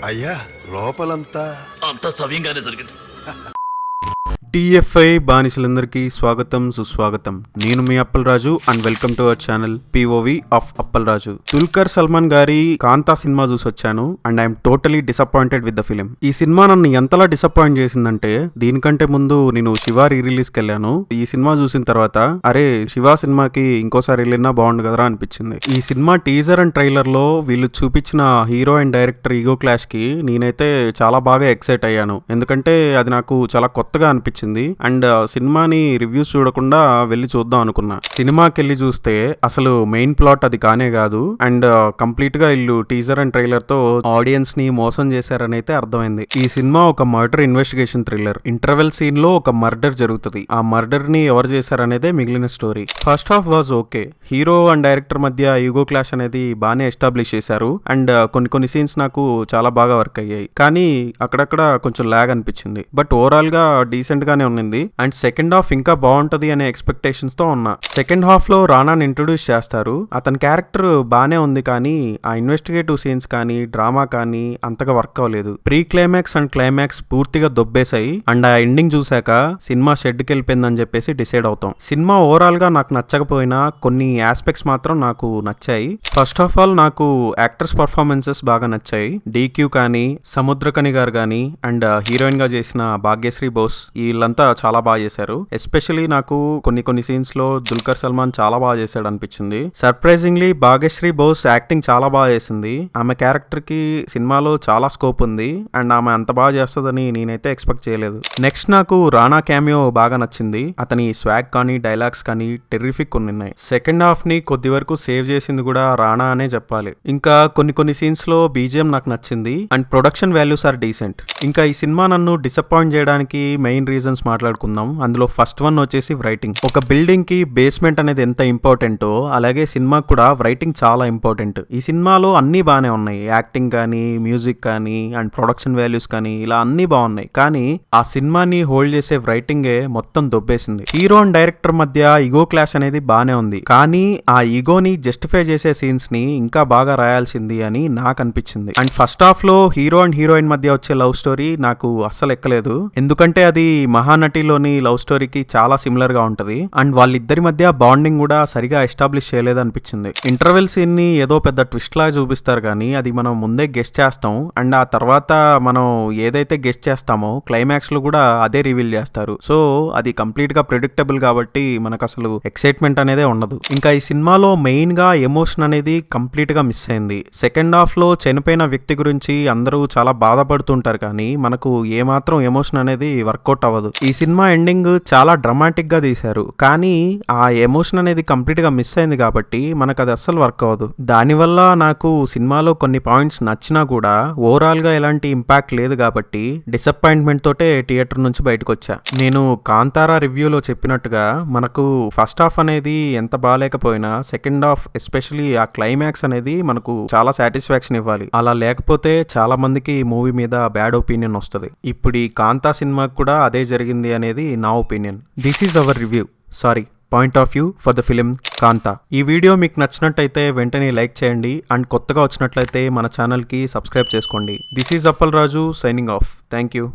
అయ్యా లోపలంతా అంతా సవ్యంగానే జరిగింది. టీఎఫ్ఐ బానిసలందరికీ స్వాగతం సుస్వాగతం. నేను మీ Appalaraju and welcome to our channel POV of Appalaraju. Dulquer Salmaan గారి కాంతా సినిమా చూసి వచ్చాను and I'm totally disappointed with the film. ఈ సినిమా నన్ను ఎంతలా డిసప్పాయింట్ చేసిందంటే, దీనికంటే ముందు నేను శివ రిలీజ్కి వెళ్ళాను. ఈ సినిమా చూసిన తర్వాత అరే శివ సినిమాకి ఇంకోసారి వెళ్ళినా బాగుండు కదరా అనిపించింది. ఈ సినిమా టీజర్ అండ్ ట్రైలర్ లో వీళ్ళు చూపించిన hero and director ego clash కి నేనైతే చాలా బాగా ఎక్సైట్ అయ్యాను. ఎందుకంటే అది నాకు చాలా కొత్తగా అనిపించింది అండ్ సినిమాని రివ్యూస్ చూడకుండా వెళ్ళి చూద్దాం అనుకున్నా. సినిమాకి వెళ్ళి చూస్తే అసలు మెయిన్ ప్లాట్ అది కానే కాదు అండ్ కంప్లీట్ గా వీళ్ళు టీజర్ అండ్ ట్రైలర్ తో ఆడియన్స్ ని మోసం చేశారని అయితే అర్థమైంది. ఈ సినిమా ఒక murder investigation thriller. Interval scene లో ఒక మర్డర్ జరుగుతుంది. ఆ మర్డర్ ని ఎవరు చేశారనేదే మిగిలిన story. First half was okay. Hero and director మధ్య ఈగో క్లాష్ అనేది బాగానే ఎస్టాబ్లిష్ చేశారు అండ్ కొన్ని సీన్స్ నాకు చాలా బాగా వర్క్ అయ్యాయి. కానీ అక్కడక్కడ కొంచెం లాగ్ అనిపించింది. బట్ ఓవరాల్ గా డీసెంట్ గానే ఉన్నింది అండ్ సెకండ్ హాఫ్ ఇంకా బాగుంటది అనే ఎక్స్పెక్టేషన్స్ తో ఉన్నా. సెకండ్ హాఫ్ లో రానాని ఇంట్రొడ్యూస్ చేస్తారు. అతని క్యారెక్టర్ బానే ఉంది కానీ ఆ ఇన్వెస్టిగేటివ్ సీన్స్ కానీ డ్రామా కానీ అంతగా వర్క్ అవ్వలేదు. ప్రీ క్లైమాక్స్ అండ్ క్లైమాక్స్ పూర్తిగా దొబ్బేశాయి అండ్ ఆ ఎండింగ్ చూసాక సినిమా షెడ్కి వెళ్ళిపోయిందని చెప్పేసి డిసైడ్ అవుతాం. సినిమా ఓవరాల్ గా నాకు నచ్చకపోయినా కొన్ని ఆస్పెక్ట్స్ మాత్రం నాకు నచ్చాయి. ఫస్ట్ ఆఫ్ ఆల్ నాకు యాక్టర్స్ పర్ఫార్మెన్సెస్ బాగా నచ్చాయి. డీక్యూ కానీ సముద్రకని గారు కానీ అండ్ హీరోయిన్ గా చేసిన భాగ్యశ్రీ బోస్ వీళ్ళంతా చాలా బాగా చేశారు. ఎస్పెషలీ నాకు కొన్ని సీన్స్ లో దుల్కర్ సల్మాన్ చాలా బాగా చేశాడు అనిపించింది. సర్ప్రైజింగ్లీ భాగ్యశ్రీ బోస్ యాక్టింగ్ చాలా బాగా చేసింది. ఆమె క్యారెక్టర్ కి సినిమాలో చాలా స్కోప్ ఉంది అండ్ ఆమె అంత బాగా చేస్తుందని నేనైతే ఎక్స్పెక్ట్ చేయలేదు. నెక్స్ట్ నాకు రానా క్యామియో బాగా నచ్చింది. అతని స్వాగ్ కానీ డైలాగ్స్ కానీ టెర్రిఫిక్ ఉన్నాయి. సెకండ్ హాఫ్ ని కొద్ది వరకు సేవ్ చేసింది కూడా రానా అనే చెప్పాలి. ఇంకా కొన్ని సీన్స్ లో బీజిఎం నాకు నచ్చింది and production values are decent. ఇంకా ఈ సినిమా నన్ను డిసప్పాయింట్ చేయడానికి మెయిన్ రీజన్స్ మాట్లాడుకుందాం. అందులో ఫస్ట్ వన్ వచ్చేసి రైటింగ్. ఒక బిల్డింగ్ కి బేస్మెంట్ అనేది ఎంత ఇంపార్టెంటో అలాగే సినిమా కూడా రైటింగ్ చాలా ఇంపార్టెంట్. ఈ సినిమాలో అన్ని బాగానే ఉన్నాయి. యాక్టింగ్ కానీ మ్యూజిక్ కానీ అండ్ ప్రొడక్షన్ వాల్యూస్ కానీ ఇలా అన్ని బాగున్నాయి. కానీ ఆ సినిమాని హోల్డ్ చేసే రైటింగే మొత్తం దొబ్బేసింది. హీరో అండ్ డైరెక్టర్ మధ్య ఈగో క్లాష్ అనేది బానే ఉంది కానీ ఆ ఈగోని జస్టిఫై చేసే సీన్స్ ని ఇంకా బాగా రాయాల్సింది అని నాకు అనిపించింది. అండ్ ఫస్ట్ హాఫ్ లో హీరో అండ్ హీరోయిన్ మధ్య వచ్చే లవ్ స్టోరీ నాకు అస్సలు ఎక్కలేదు. ఎందుకంటే అది మహానటిలోని లవ్ స్టోరీకి చాలా సిమిలర్ గా ఉంటది అండ్ వాళ్ళిద్దరి మధ్య బాండింగ్ కూడా సరిగా ఎస్టాబ్లిష్ చేయలేదు అనిపించింది. ఇంటర్వెల్ సీన్ ని ఏదో పెద్ద ట్విస్ట్ లా చూపిస్తారు కానీ అది మనం ముందే గెస్ట్ చేస్తాం అండ్ ఆ తర్వాత మనం ఏదైతే గెస్ట్ చేస్తామో క్లైమాక్స్ లో కూడా అదే రివీల్ చేస్తారు. సో అది కంప్లీట్ గా ప్రెడిక్టబుల్ కాబట్టి మనకు అసలు ఎక్సైట్మెంట్ అనేదే ఉండదు. ఇంకా ఈ సినిమాలో మెయిన్ గా ఎమోషన్ అనేది కంప్లీట్ గా మిస్ అయింది. సెకండ్ హాఫ్ లో చనిపోయిన వ్యక్తి గురించి అందరూ చాలా బాధపడుతుంటారు కానీ మనకు ఏమాత్రం ఎమోషన్ అనేది వర్కౌట్ అవ్వదు. ఈ సినిమా ఎండింగ్ చాలా డ్రామాటిక్ గా తీశారు కానీ ఆ ఎమోషన్ అనేది కంప్లీట్ గా మిస్ అయింది కాబట్టి మనకు అది అస్సలు వర్క్ అవ్వదు. దానివల్ల నాకు సినిమాలో కొన్ని పాయింట్స్ నచ్చినా కూడా ఓవరాల్ గా ఎలాంటి ఇంపాక్ట్ లేదు కాబట్టి డిసప్పాయింట్మెంట్ తోటే థియేటర్ నుంచి బయటకు వచ్చా. నేను కాంతారా రివ్యూలో చెప్పినట్టుగా మనకు ఫస్ట్ హాఫ్ అనేది ఎంత బాగాలేకపోయినా సెకండ్ హాఫ్ ఎస్పెషలీ ఆ క్లైమాక్స్ అనేది మనకు చాలా సాటిస్ఫాక్షన్ ఇవ్వాలి. అలా లేకపోతే చాలా మందికి మూవీ మీద బ్యాడ్ ఒపీనియన్ వస్తుంది. ఇప్పుడు ఈ కాంతా సినిమాకి కూడా అదే జరిగింది అనేది నా opinion. This is our review, sorry point of view for the film Kaantha. ఈ వీడియో మీకు నచ్చినట్టయితే వెంటనే లైక్ చేయండి అండ్ కొత్తగా వచ్చినట్లయితే మన ఛానల్కి సబ్స్క్రైబ్ చేసుకోండి. This is Appalaraju signing off. Thank you.